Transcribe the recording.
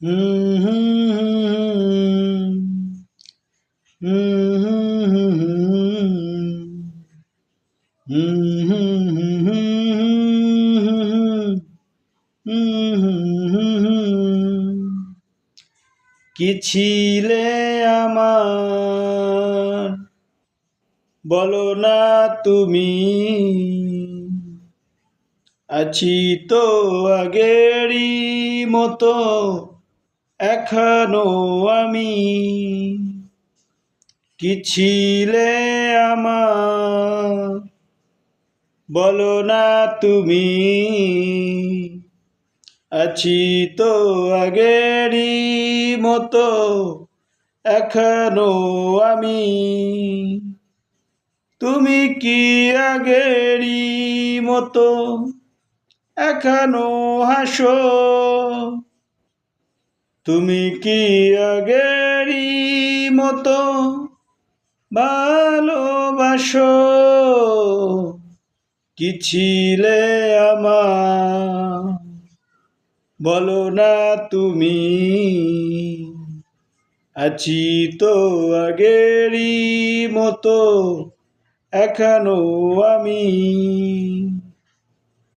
হুম হুম হুম হুম হুম হুম হুম। কি ছিলে আমার বলো না তুমি, আছি তো আগেরই মতো এখনো আমি। কি ছিলে আমার বলো না তুমি, আছি তো আগেরই মতো এখনো আমি। তুমি কি আগেরই মতো এখনো হাসো? তুমি কি আগেরই মতো ভালোবাসো? কি ছিলে আমার বলো না তুমি, আছি তো আগেরই মতো এখনো আমি।